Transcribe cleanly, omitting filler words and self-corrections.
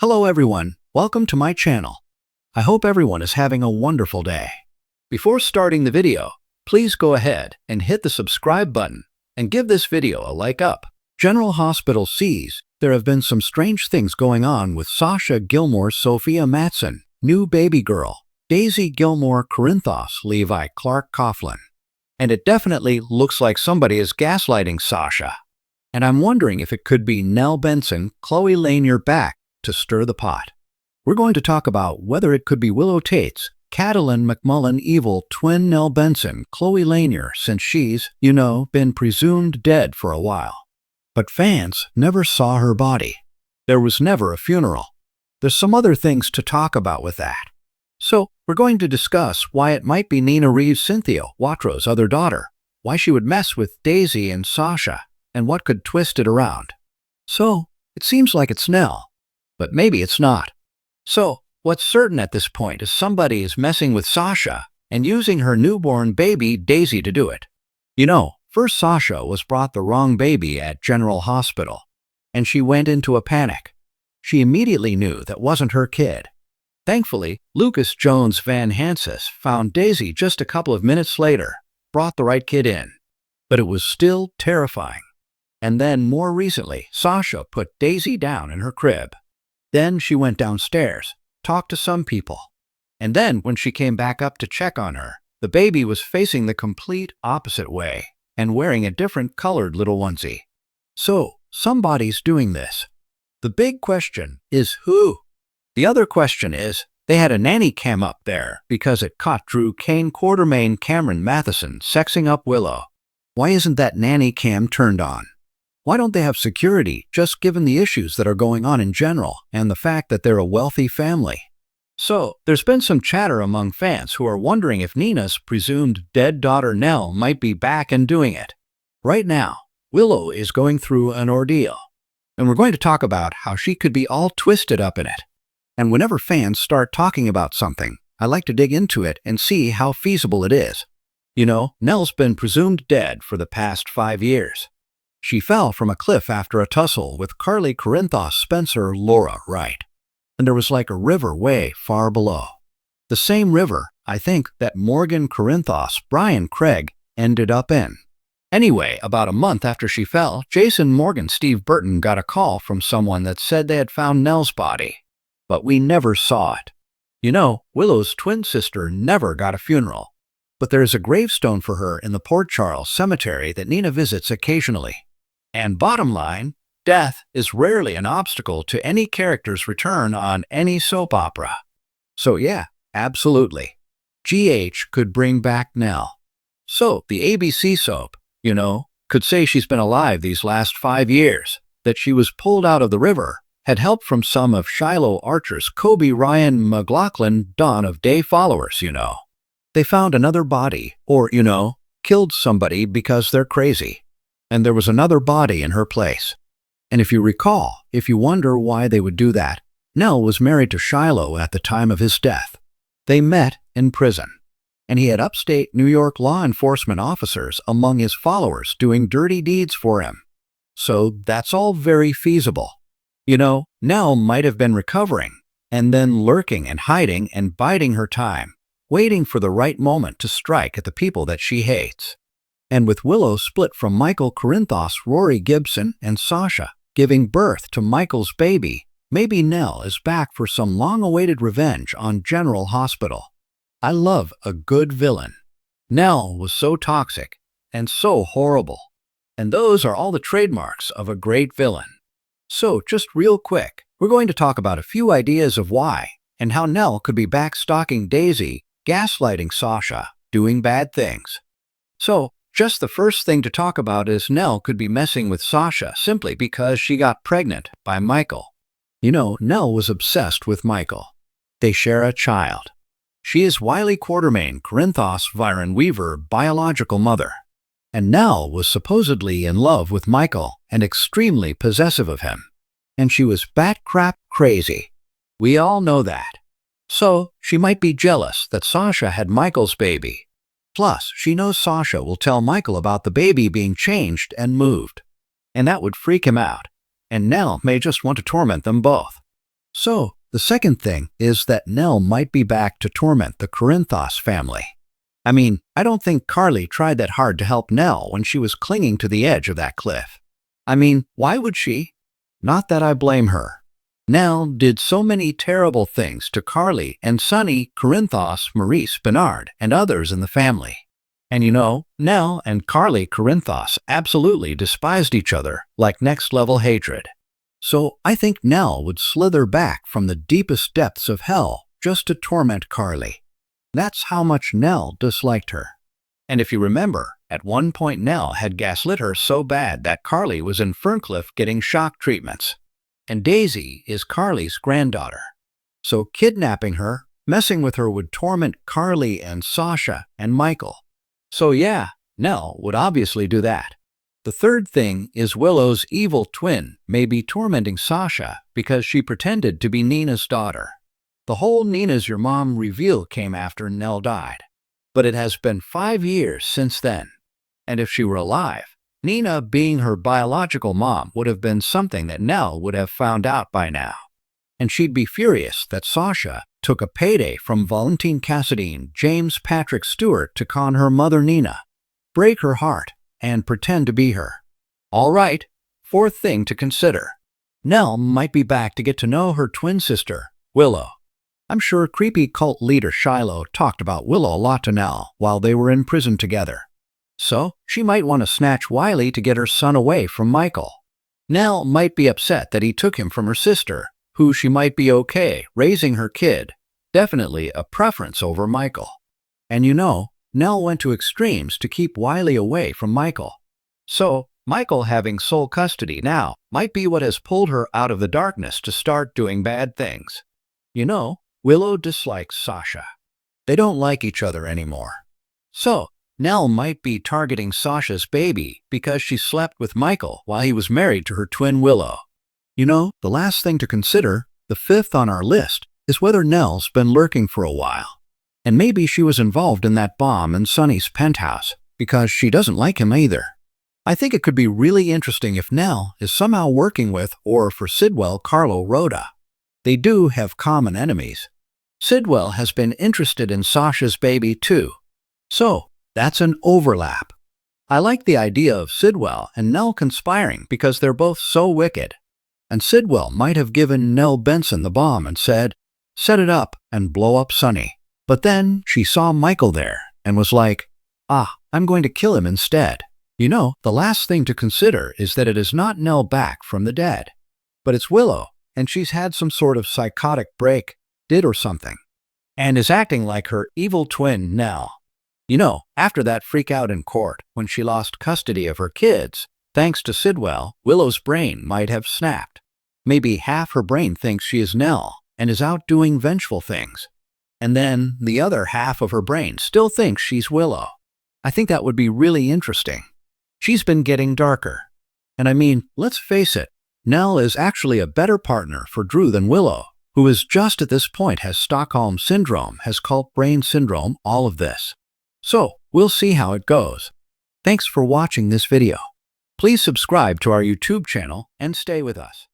Hello everyone, welcome to my channel. I hope everyone is having a wonderful day. Before starting the video, please go ahead and hit the subscribe button and give this video a like up. General Hospital sees there have been some strange things going on with Sasha Gilmore Sophia Matson, new baby girl, Daisy Gilmore Corinthos Levi Clark Coughlin. And it definitely looks like somebody is gaslighting Sasha. And I'm wondering if it could be Nelle Benson, Chloe Lanier back to stir the pot. We're going to talk about whether it could be Willow Tate's Catalin McMullen evil twin Nelle Benson, Chloe Lanier, since she's, been presumed dead for a while. But fans never saw her body. There was never a funeral. There's some other things to talk about with that. So, we're going to discuss why it might be Nina Reeves Cynthia Watro's other daughter, why she would mess with Daisy and Sasha, and what could twist it around. So, it seems like it's Nelle, but maybe it's not. So, what's certain at this point is somebody is messing with Sasha and using her newborn baby Daisy to do it. First Sasha was brought the wrong baby at General Hospital, and she went into a panic. She immediately knew that wasn't her kid. Thankfully, Lucas Jones Van Hansis found Daisy just a couple of minutes later, brought the right kid in. But it was still terrifying. And then more recently, Sasha put Daisy down in her crib. Then she went downstairs, talked to some people. And then when she came back up to check on her, the baby was facing the complete opposite way and wearing a different colored little onesie. So, somebody's doing this. The big question is who? The other question is, they had a nanny cam up there because it caught Drew Kane Quartermain Cameron Matheson sexing up Willow. Why isn't that nanny cam turned on? Why don't they have security, just given the issues that are going on in general and the fact that they're a wealthy family? So, there's been some chatter among fans who are wondering if Nina's presumed dead daughter Nelle might be back and doing it. Right now, Willow is going through an ordeal, and we're going to talk about how she could be all twisted up in it. And whenever fans start talking about something, I like to dig into it and see how feasible it is. Nelle's been presumed dead for the past 5 years. She fell from a cliff after a tussle with Carly Corinthos Spencer Laura Wright. And there was like a river way far below. The same river, I think, that Morgan Corinthos Brian Craig ended up in. Anyway, about a month after she fell, Jason Morgan Steve Burton got a call from someone that said they had found Nelle's body. But we never saw it. Willow's twin sister never got a funeral. But there is a gravestone for her in the Port Charles Cemetery that Nina visits occasionally. And bottom line, death is rarely an obstacle to any character's return on any soap opera. So yeah, absolutely. GH could bring back Nelle. So the ABC soap, could say she's been alive these last 5 years, that she was pulled out of the river, had help from some of Shiloh Archer's Kobe Ryan McLaughlin Dawn of Day followers, They found another body, or, killed somebody because they're crazy. And there was another body in her place. And if you recall, if you wonder why they would do that, Nelle was married to Shiloh at the time of his death. They met in prison, and he had upstate New York law enforcement officers among his followers doing dirty deeds for him. So that's all very feasible. Nelle might have been recovering, and then lurking and hiding and biding her time, waiting for the right moment to strike at the people that she hates. And with Willow split from Michael Corinthos, Rory Gibson, and Sasha, giving birth to Michael's baby, maybe Nelle is back for some long-awaited revenge on General Hospital. I love a good villain. Nelle was so toxic and so horrible. And those are all the trademarks of a great villain. So, just real quick, we're going to talk about a few ideas of why and how Nelle could be back stalking Daisy, gaslighting Sasha, doing bad things. So, just the first thing to talk about is Nelle could be messing with Sasha simply because she got pregnant by Michael. Nelle was obsessed with Michael. They share a child. She is Wiley Quartermain Corinthos Viren Weaver biological mother. And Nelle was supposedly in love with Michael and extremely possessive of him. And she was bat-crap crazy. We all know that. So, she might be jealous that Sasha had Michael's baby. Plus, she knows Sasha will tell Michael about the baby being changed and moved. And that would freak him out. And Nelle may just want to torment them both. So, the second thing is that Nelle might be back to torment the Corinthos family. I mean, I don't think Carly tried that hard to help Nelle when she was clinging to the edge of that cliff. I mean, why would she? Not that I blame her. Nelle did so many terrible things to Carly and Sonny, Corinthos, Maurice, Bernard, and others in the family. And you know, Nelle and Carly Corinthos absolutely despised each other like next-level hatred. So I think Nelle would slither back from the deepest depths of hell just to torment Carly. That's how much Nelle disliked her. And if you remember, at one point Nelle had gaslit her so bad that Carly was in Ferncliff getting shock treatments. And Daisy is Carly's granddaughter. So kidnapping her, messing with her would torment Carly and Sasha and Michael. So yeah, Nelle would obviously do that. The third thing is Willow's evil twin may be tormenting Sasha because she pretended to be Nina's daughter. The whole Nina's your mom reveal came after Nelle died. But it has been 5 years since then. And if she were alive, Nina being her biological mom would have been something that Nelle would have found out by now. And she'd be furious that Sasha took a payday from Valentine Cassadine, James Patrick Stewart to con her mother Nina, break her heart, and pretend to be her. All right, fourth thing to consider. Nelle might be back to get to know her twin sister, Willow. I'm sure creepy cult leader Shiloh talked about Willow a lot to Nelle while they were in prison together. So she might want to snatch Wiley to get her son away from Michael. Nelle might be upset that he took him from her sister, who she might be okay raising her kid, definitely a preference over Michael. And you know, Nelle went to extremes to keep Wiley away from Michael. So, Michael having sole custody now might be what has pulled her out of the darkness to start doing bad things. You know, Willow dislikes Sasha. They don't like each other anymore. So, Nelle might be targeting Sasha's baby because she slept with Michael while he was married to her twin Willow. You know, the last thing to consider, the fifth on our list, is whether Nelle's been lurking for a while. And maybe she was involved in that bomb in Sonny's penthouse because she doesn't like him either. I think it could be really interesting if Nelle is somehow working with or for Sidwell Carlo Rhoda. They do have common enemies. Sidwell has been interested in Sasha's baby too. So, that's an overlap. I like the idea of Sidwell and Nelle conspiring because they're both so wicked. And Sidwell might have given Nelle Benson the bomb and said, "Set it up and blow up Sonny." But then she saw Michael there and was like, I'm going to kill him instead. You know, the last thing to consider is that it is not Nelle back from the dead. But it's Willow, and she's had some sort of psychotic break, or something, and is acting like her evil twin Nelle. You know, after that freak out in court when she lost custody of her kids, thanks to Sidwell, Willow's brain might have snapped. Maybe half her brain thinks she is Nelle and is out doing vengeful things. And then the other half of her brain still thinks she's Willow. I think that would be really interesting. She's been getting darker. And I mean, let's face it, Nelle is actually a better partner for Drew than Willow, who is just at this point has Stockholm Syndrome, has cult brain syndrome, all of this. So, we'll see how it goes. Thanks for watching this video. Please subscribe to our YouTube channel and stay with us.